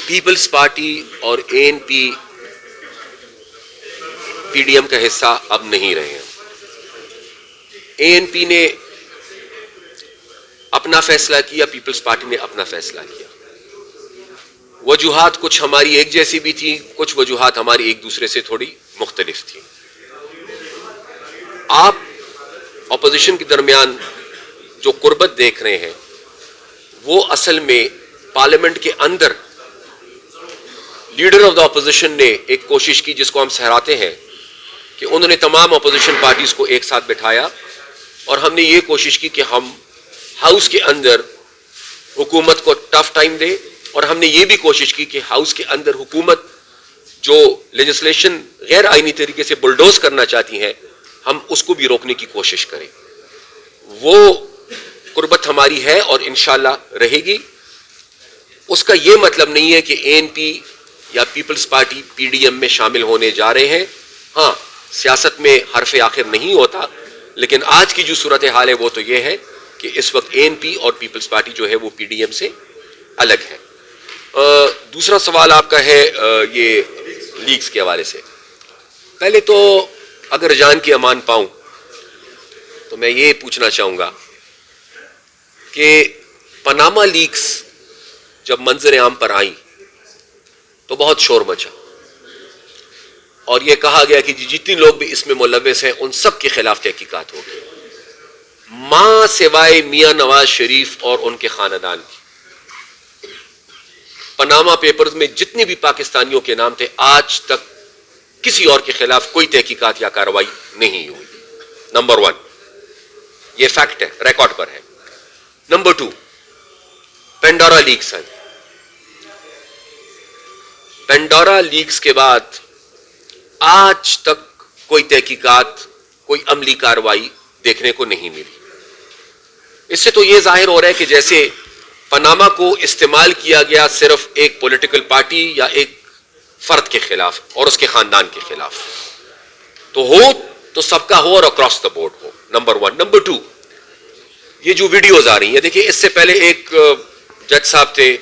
Peoples Party اور A N P P D M کا حصہ اب نہیں رہے ہیں. اے این پی نے اپنا فیصلہ کیا, پیپلز پارٹی نے اپنا فیصلہ کیا. وجوہات کچھ ہماری ایک جیسی بھی تھی, کچھ وجوہات ہماری ایک دوسرے سے تھوڑی مختلف تھی. آپ اپوزیشن کے درمیان جو قربت دیکھ رہے ہیں وہ اصل میں پارلیمنٹ کے اندر لیڈر آف دا اپوزیشن نے ایک کوشش کی جس کو ہم سہراتے ہیں کہ انہوں نے تمام اپوزیشن پارٹیز کو ایک ساتھ بٹھایا اور ہم نے یہ کوشش کی کہ ہم ہاؤس کے اندر حکومت کو ٹف ٹائم دیں, اور ہم نے یہ بھی کوشش کی کہ ہاؤس کے اندر حکومت جو لیجسلیشن غیر آئینی طریقے سے بلڈوز کرنا چاہتی ہیں ہم اس کو بھی روکنے کی کوشش کریں. وہ قربت ہماری ہے اور انشاءاللہ رہے گی. اس کا یہ مطلب نہیں ہے کہ اے این پی یا Peoples Party P D M میں شامل ہونے جا رہے ہیں. ہاں, سیاست میں حرف آخر نہیں ہوتا, لیکن آج کی جو صورتحال ہے وہ تو یہ ہے کہ اس وقت اے این پی اور پیپلز پارٹی جو ہے وہ پی ڈی ایم سے الگ ہے. دوسرا سوال آپ کا ہے یہ لیگز کے حوالے سے. پہلے تو اگر جان کی امان پاؤں تو میں یہ پوچھنا چاہوں گا کہ پاناما لیکس جب منظر عام پر آئیں تو بہت شور مچا اور یہ کہا گیا کہ جتنے لوگ بھی اس میں ملوث ہیں ان سب کے خلاف تحقیقات ہوگی, ماں سوائے میاں نواز شریف اور ان کے خاندان کی. پاناما پیپرز میں جتنے بھی پاکستانیوں کے نام تھے آج تک کسی اور کے خلاف کوئی تحقیقات یا کارروائی نہیں ہوئی. نمبر 1, یہ فیکٹ ہے, ریکارڈ پر ہے. نمبر 2, پینڈورا لیکس آئی. پینڈورا لیکس کے بعد آج تک کوئی تحقیقات, کوئی عملی کارروائی دیکھنے کو نہیں ملی. اس سے تو یہ ظاہر ہو رہا ہے کہ جیسے پاناما کو استعمال کیا گیا صرف ایک پولیٹیکل پارٹی یا ایک فرد کے خلاف اور اس کے خاندان کے خلاف. تو ہو تو سب کا ہو اور across the board who. Number 1. Number 2, یہ جو ویڈیوز آ رہی ہیں, دیکھیں اس سے پہلے ایک جج صاحب تھے